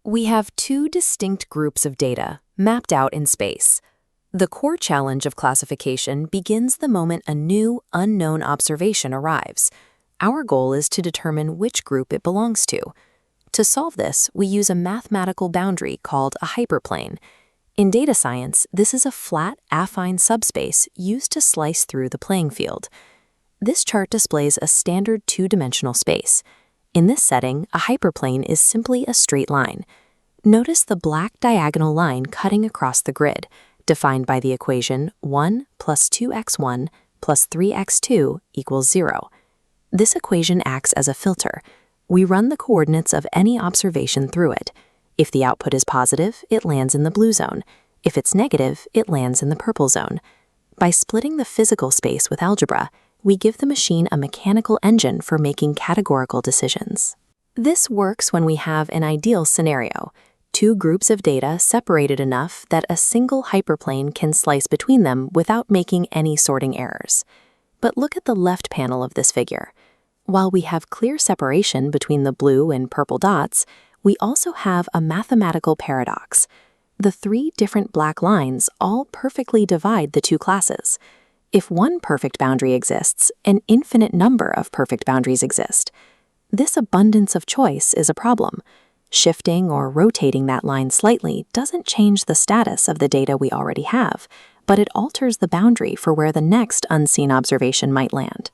We have two distinct groups of data mapped out in space. The core challenge of classification begins the moment a new, unknown observation arrives. Our goal is to determine which group it belongs to. To solve this, we use a mathematical boundary called a hyperplane. In data science, this is a flat, affine subspace used to slice through the playing field. This chart displays a standard two-dimensional space. In this setting, a hyperplane is simply a straight line. Notice the black diagonal line cutting across the grid, defined by the equation 1 plus 2x1 plus 3x2 equals 0. This equation acts as a filter. We run the coordinates of any observation through it. If the output is positive, it lands in the blue zone. If it's negative, it lands in the purple zone. By splitting the physical space with algebra, we give the machine a mechanical engine for making categorical decisions. This works when we have an ideal scenario. Two groups of data separated enough that a single hyperplane can slice between them without making any sorting errors. But look at the left panel of this figure. While we have clear separation between the blue and purple dots, we also have a mathematical paradox. The three different black lines all perfectly divide the two classes. If one perfect boundary exists, an infinite number of perfect boundaries exist. This abundance of choice is a problem. Shifting or rotating that line slightly doesn't change the status of the data we already have, but it alters the boundary for where the next unseen observation might land.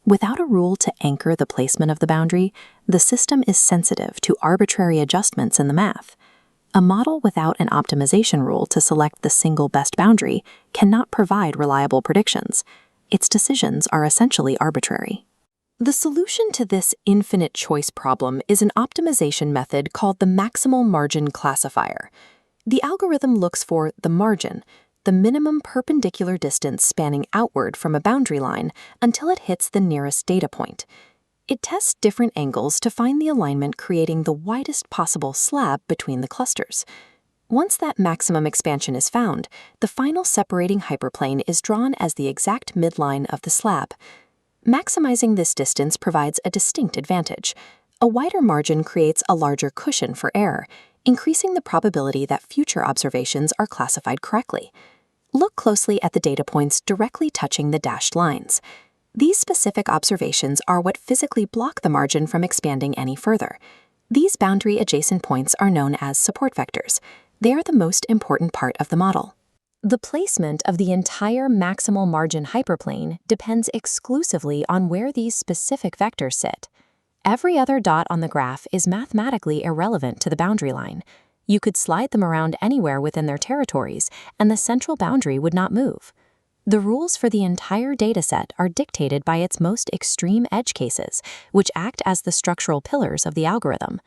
Without a rule to anchor the placement of the boundary, the system is sensitive to arbitrary adjustments in the math. A model without an optimization rule to select the single best boundary cannot provide reliable predictions. Its decisions are essentially arbitrary. The solution to this infinite choice problem is an optimization method called the Maximal Margin Classifier. The algorithm looks for the margin, the minimum perpendicular distance spanning outward from a boundary line until it hits the nearest data point. It tests different angles to find the alignment, creating the widest possible slab between the clusters. Once that maximum expansion is found, the final separating hyperplane is drawn as the exact midline of the slab. Maximizing this distance provides a distinct advantage. A wider margin creates a larger cushion for error, increasing the probability that future observations are classified correctly. Look closely at the data points directly touching the dashed lines. These specific observations are what physically block the margin from expanding any further. These boundary adjacent points are known as support vectors. They are the most important part of the model. The placement of the entire maximal margin hyperplane depends exclusively on where these specific vectors sit. Every other dot on the graph is mathematically irrelevant to the boundary line. You could slide them around anywhere within their territories, and the central boundary would not move. The rules for the entire dataset are dictated by its most extreme edge cases, which act as the structural pillars of the algorithm.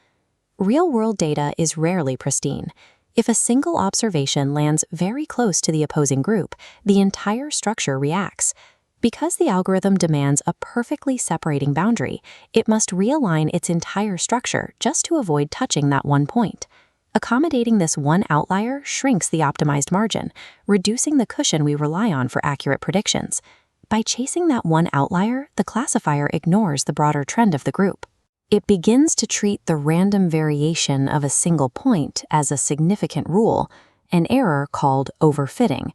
Real-world data is rarely pristine. If a single observation lands very close to the opposing group, the entire structure reacts. Because the algorithm demands a perfectly separating boundary, it must realign its entire structure just to avoid touching that one point. Accommodating this one outlier shrinks the optimized margin, reducing the cushion we rely on for accurate predictions. By chasing that one outlier, the classifier ignores the broader trend of the group. It begins to treat the random variation of a single point as a significant rule, an error called overfitting.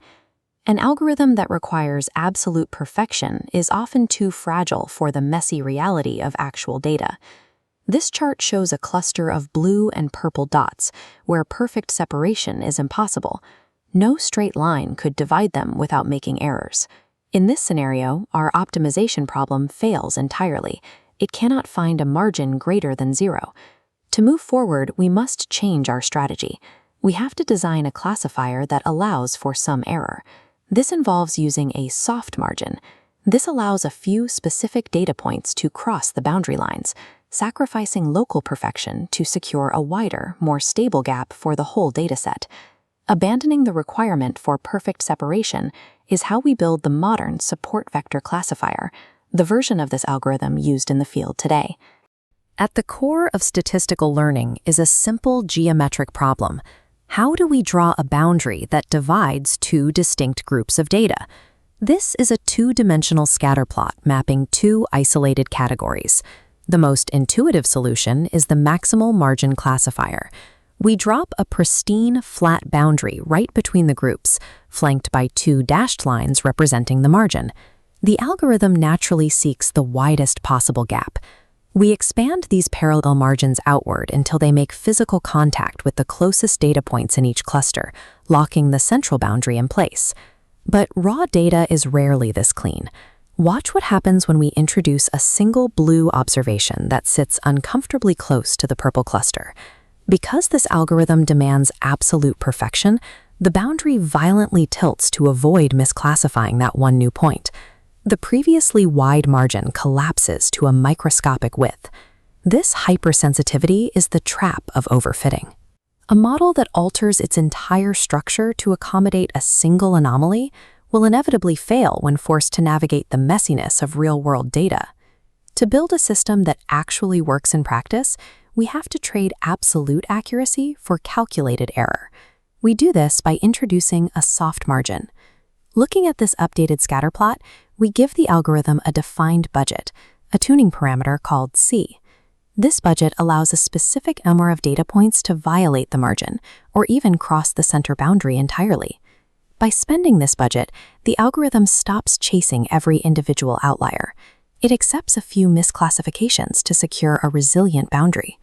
An algorithm that requires absolute perfection is often too fragile for the messy reality of actual data. This chart shows a cluster of blue and purple dots, where perfect separation is impossible. No straight line could divide them without making errors. In this scenario, our optimization problem fails entirely. It cannot find a margin greater than 0. To move forward, we must change our strategy. We have to design a classifier that allows for some error. This involves using a soft margin. This allows a few specific data points to cross the boundary lines, sacrificing local perfection to secure a wider, more stable gap for the whole dataset. Abandoning the requirement for perfect separation is how we build the modern support vector classifier, the version of this algorithm used in the field today. At the core of statistical learning is a simple geometric problem. How do we draw a boundary that divides two distinct groups of data? This is a two-dimensional scatter plot mapping two isolated categories. The most intuitive solution is the maximal margin classifier. We drop a pristine, flat boundary right between the groups, flanked by two dashed lines representing the margin. The algorithm naturally seeks the widest possible gap. We expand these parallel margins outward until they make physical contact with the closest data points in each cluster, locking the central boundary in place. But raw data is rarely this clean. Watch what happens when we introduce a single blue observation that sits uncomfortably close to the purple cluster. Because this algorithm demands absolute perfection, the boundary violently tilts to avoid misclassifying that one new point. The previously wide margin collapses to a microscopic width. This hypersensitivity is the trap of overfitting. A model that alters its entire structure to accommodate a single anomaly will inevitably fail when forced to navigate the messiness of real-world data. To build a system that actually works in practice, we have to trade absolute accuracy for calculated error. We do this by introducing a soft margin. Looking at this updated scatterplot, we give the algorithm a defined budget, a tuning parameter called C. This budget allows a specific number of data points to violate the margin, or even cross the center boundary entirely. By spending this budget, the algorithm stops chasing every individual outlier. It accepts a few misclassifications to secure a resilient boundary.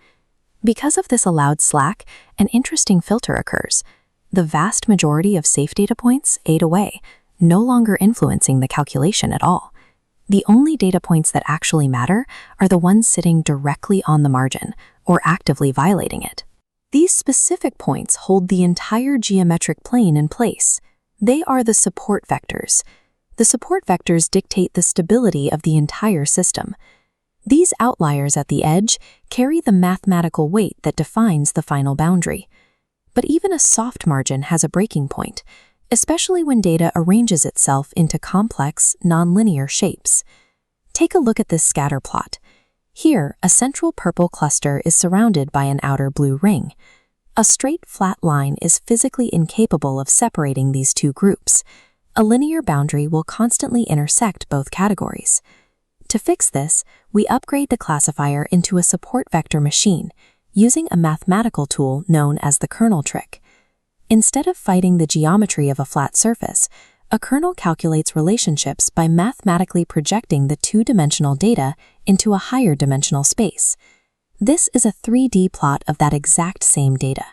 Because of this allowed slack, an interesting filter occurs. The vast majority of safe data points aid away, no longer influencing the calculation at all. The only data points that actually matter are the ones sitting directly on the margin, or actively violating it. These specific points hold the entire geometric plane in place. They are the support vectors. The support vectors dictate the stability of the entire system. These outliers at the edge carry the mathematical weight that defines the final boundary. But even a soft margin has a breaking point, especially when data arranges itself into complex, nonlinear shapes. Take a look at this scatter plot. Here, a central purple cluster is surrounded by an outer blue ring. A straight, flat line is physically incapable of separating these two groups. A linear boundary will constantly intersect both categories. To fix this, we upgrade the classifier into a support vector machine, using a mathematical tool known as the kernel trick. Instead of fighting the geometry of a flat surface, a kernel calculates relationships by mathematically projecting the two-dimensional data into a higher dimensional space. This is a 3D plot of that exact same data.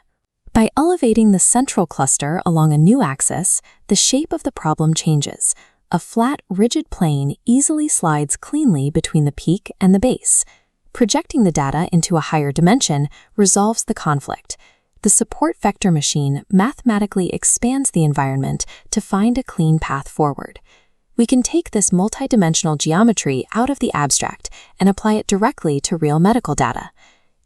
By elevating the central cluster along a new axis, the shape of the problem changes. A flat, rigid plane easily slides cleanly between the peak and the base. Projecting the data into a higher dimension resolves the conflict. The support vector machine mathematically expands the environment to find a clean path forward. We can take this multidimensional geometry out of the abstract and apply it directly to real medical data.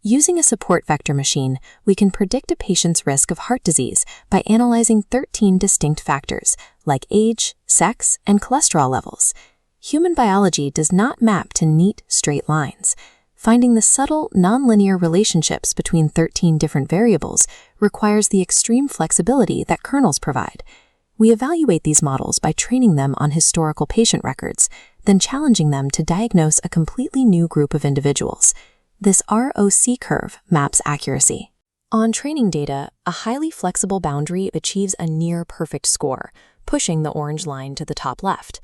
Using a support vector machine, we can predict a patient's risk of heart disease by analyzing 13 distinct factors, like age, sex, and cholesterol levels. Human biology does not map to neat, straight lines. Finding the subtle, nonlinear relationships between 13 different variables requires the extreme flexibility that kernels provide. We evaluate these models by training them on historical patient records, then challenging them to diagnose a completely new group of individuals. This ROC curve maps accuracy. On training data, a highly flexible boundary achieves a near-perfect score, pushing the orange line to the top left.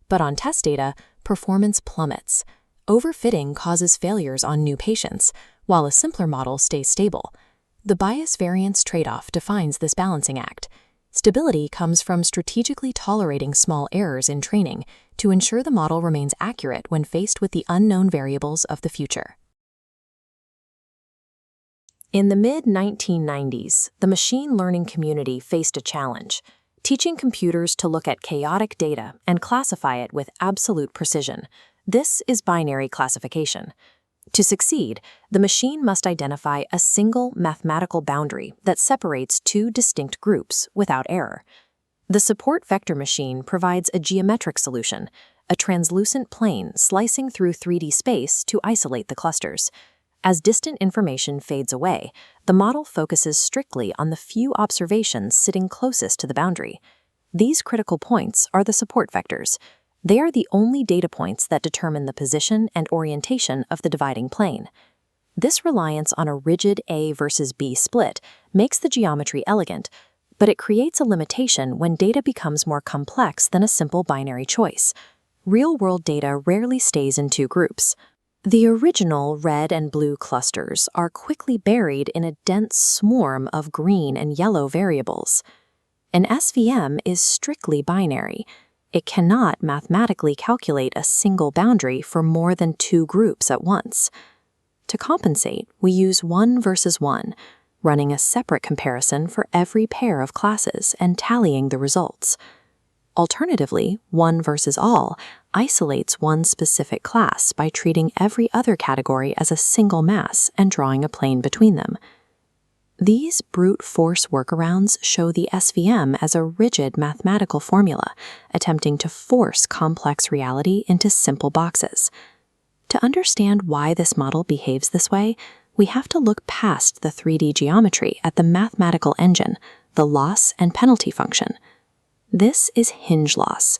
But on test data, performance plummets. Overfitting causes failures on new patients, while a simpler model stays stable. The bias-variance trade-off defines this balancing act. Stability comes from strategically tolerating small errors in training to ensure the model remains accurate when faced with the unknown variables of the future. In the mid-1990s, the machine learning community faced a challenge: teaching computers to look at chaotic data and classify it with absolute precision. This is binary classification. To succeed, the machine must identify a single mathematical boundary that separates two distinct groups without error. The support vector machine provides a geometric solution, a translucent plane slicing through 3D space to isolate the clusters. As distant information fades away, the model focuses strictly on the few observations sitting closest to the boundary. These critical points are the support vectors. They are the only data points that determine the position and orientation of the dividing plane. This reliance on a rigid A versus B split makes the geometry elegant, but it creates a limitation when data becomes more complex than a simple binary choice. Real-world data rarely stays in two groups. The original red and blue clusters are quickly buried in a dense swarm of green and yellow variables. An SVM is strictly binary. It cannot mathematically calculate a single boundary for more than two groups at once. To compensate, we use 1 versus 1, running a separate comparison for every pair of classes and tallying the results. Alternatively, 1 versus all isolates one specific class by treating every other category as a single mass and drawing a plane between them. These brute force workarounds show the SVM as a rigid mathematical formula, attempting to force complex reality into simple boxes. To understand why this model behaves this way, we have to look past the 3D geometry at the mathematical engine, the loss and penalty function. This is hinge loss.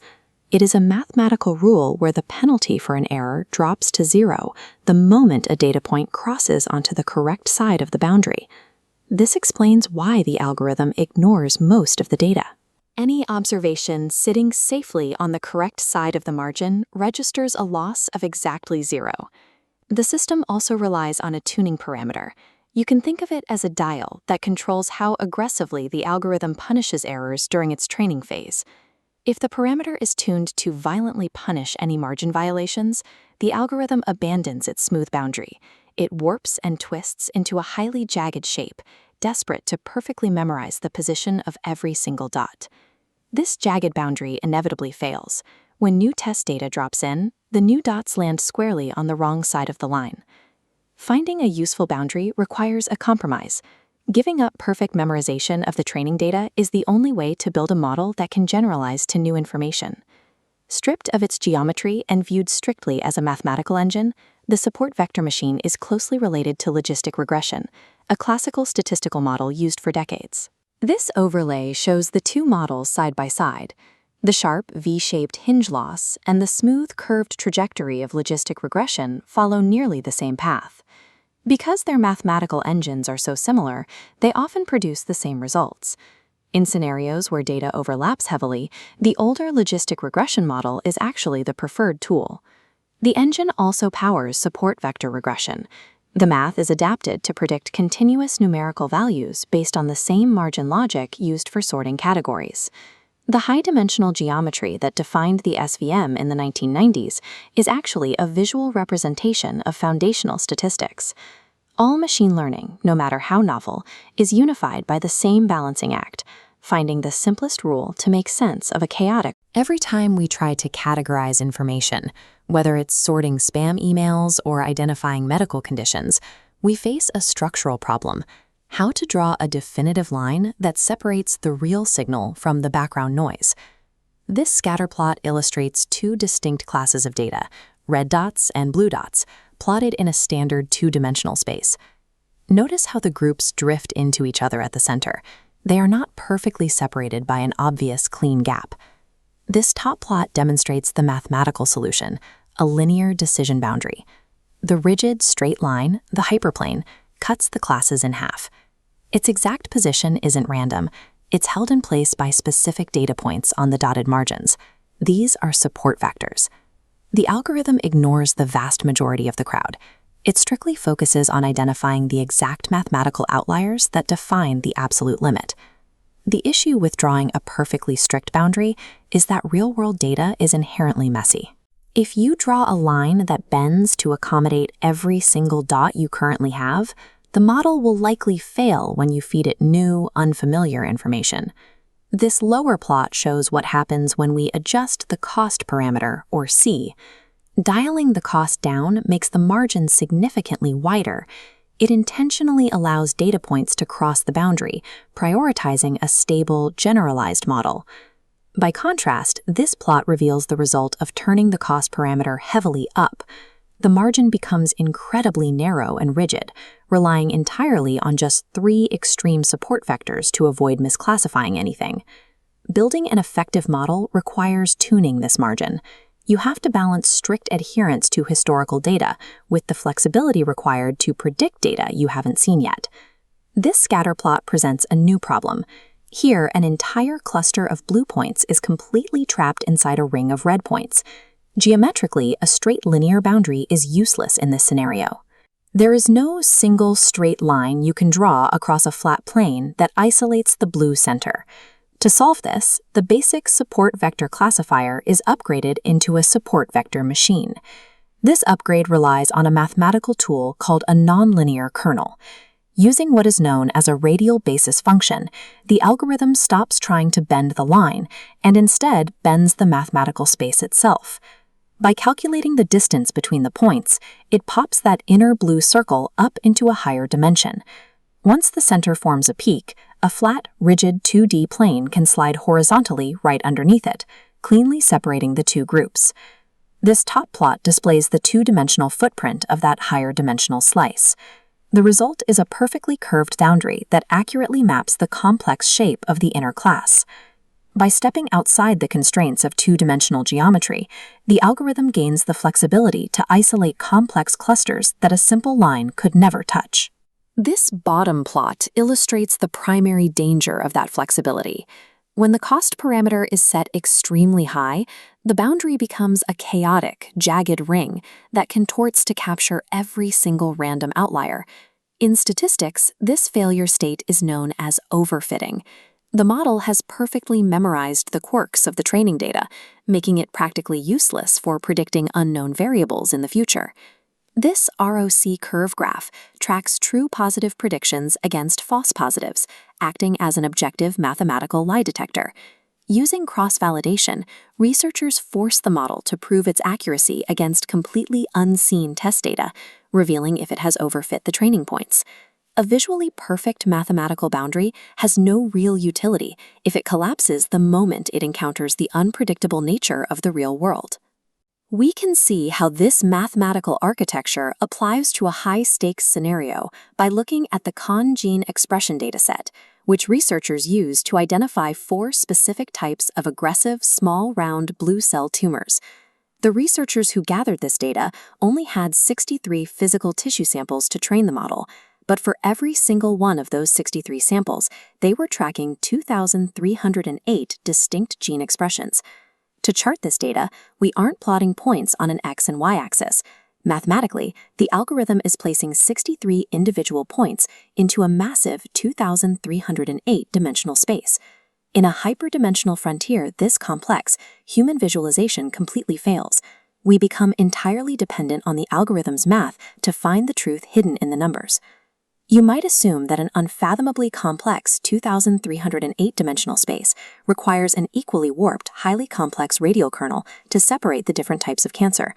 It is a mathematical rule where the penalty for an error drops to 0 the moment a data point crosses onto the correct side of the boundary. This explains why the algorithm ignores most of the data. Any observation sitting safely on the correct side of the margin registers a loss of exactly 0. The system also relies on a tuning parameter. You can think of it as a dial that controls how aggressively the algorithm punishes errors during its training phase. If the parameter is tuned to violently punish any margin violations, the algorithm abandons its smooth boundary. It warps and twists into a highly jagged shape, desperate to perfectly memorize the position of every single dot. This jagged boundary inevitably fails. When new test data drops in, the new dots land squarely on the wrong side of the line. Finding a useful boundary requires a compromise. Giving up perfect memorization of the training data is the only way to build a model that can generalize to new information. Stripped of its geometry and viewed strictly as a mathematical engine, the support vector machine is closely related to logistic regression, a classical statistical model used for decades. This overlay shows the two models side by side. The sharp V-shaped hinge loss and the smooth curved trajectory of logistic regression follow nearly the same path. Because their mathematical engines are so similar, they often produce the same results. In scenarios where data overlaps heavily, the older logistic regression model is actually the preferred tool. The engine also powers support vector regression. The math is adapted to predict continuous numerical values based on the same margin logic used for sorting categories. The high-dimensional geometry that defined the SVM in the 1990s is actually a visual representation of foundational statistics. All machine learning, no matter how novel, is unified by the same balancing act, finding the simplest rule to make sense of a chaotic. Every time we try to categorize information, whether it's sorting spam emails or identifying medical conditions, we face a structural problem: how to draw a definitive line that separates the real signal from the background noise. This scatter plot illustrates two distinct classes of data, red dots and blue dots, plotted in a standard two-dimensional space. Notice how the groups drift into each other at the center. They are not perfectly separated by an obvious clean gap. This top plot demonstrates the mathematical solution, a linear decision boundary. The rigid, straight line, the hyperplane, cuts the classes in half. Its exact position isn't random. It's held in place by specific data points on the dotted margins. These are support vectors. The algorithm ignores the vast majority of the crowd. It strictly focuses on identifying the exact mathematical outliers that define the absolute limit. The issue with drawing a perfectly strict boundary is that real-world data is inherently messy. If you draw a line that bends to accommodate every single dot you currently have, the model will likely fail when you feed it new, unfamiliar information. This lower plot shows what happens when we adjust the cost parameter, or C. Dialing the cost down makes the margin significantly wider. It intentionally allows data points to cross the boundary, prioritizing a stable, generalized model. By contrast, this plot reveals the result of turning the cost parameter heavily up. The margin becomes incredibly narrow and rigid, relying entirely on just 3 extreme support vectors to avoid misclassifying anything. Building an effective model requires tuning this margin. You have to balance strict adherence to historical data with the flexibility required to predict data you haven't seen yet. This scatter plot presents a new problem. Here, an entire cluster of blue points is completely trapped inside a ring of red points. Geometrically, a straight linear boundary is useless in this scenario. There is no single straight line you can draw across a flat plane that isolates the blue center. To solve this, the basic support vector classifier is upgraded into a support vector machine. This upgrade relies on a mathematical tool called a nonlinear kernel. Using what is known as a radial basis function, the algorithm stops trying to bend the line and instead bends the mathematical space itself. By calculating the distance between the points, it pops that inner blue circle up into a higher dimension. Once the center forms a peak, a flat, rigid 2D plane can slide horizontally right underneath it, cleanly separating the two groups. This top plot displays the two-dimensional footprint of that higher dimensional slice. The result is a perfectly curved boundary that accurately maps the complex shape of the inner class. By stepping outside the constraints of two-dimensional geometry, the algorithm gains the flexibility to isolate complex clusters that a simple line could never touch. This bottom plot illustrates the primary danger of that flexibility. When the cost parameter is set extremely high, the boundary becomes a chaotic, jagged ring that contorts to capture every single random outlier. In statistics, this failure state is known as overfitting. The model has perfectly memorized the quirks of the training data, making it practically useless for predicting unknown variables in the future. This ROC curve graph tracks true positive predictions against false positives, acting as an objective mathematical lie detector. Using cross-validation, researchers force the model to prove its accuracy against completely unseen test data, revealing if it has overfit the training points. A visually perfect mathematical boundary has no real utility if it collapses the moment it encounters the unpredictable nature of the real world. We can see how this mathematical architecture applies to a high-stakes scenario by looking at the Con gene expression dataset, which researchers use to identify 4 specific types of aggressive small round blue cell tumors. The researchers who gathered this data only had 63 physical tissue samples to train the model, but for every single one of those 63 samples, they were tracking 2,308 distinct gene expressions. To chart this data, we aren't plotting points on an x and y axis. Mathematically, the algorithm is placing 63 individual points into a massive 2,308 dimensional space. In a hyperdimensional frontier this complex, human visualization completely fails. We become entirely dependent on the algorithm's math to find the truth hidden in the numbers. You might assume that an unfathomably complex 2,308 dimensional space requires an equally warped, highly complex radial kernel to separate the different types of cancer.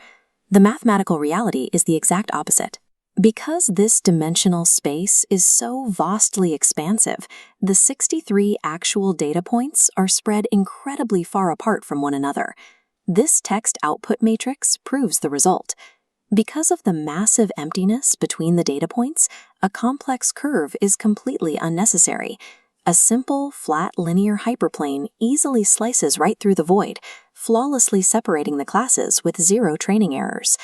The mathematical reality is the exact opposite. Because this dimensional space is so vastly expansive, the 63 actual data points are spread incredibly far apart from one another. This text output matrix proves the result. Because of the massive emptiness between the data points, a complex curve is completely unnecessary. A simple, flat linear hyperplane easily slices right through the void, flawlessly separating the classes with 0 training errors.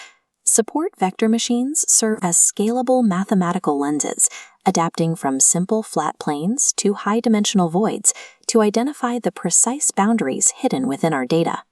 Support vector machines serve as scalable mathematical lenses, adapting from simple flat planes to high-dimensional voids to identify the precise boundaries hidden within our data.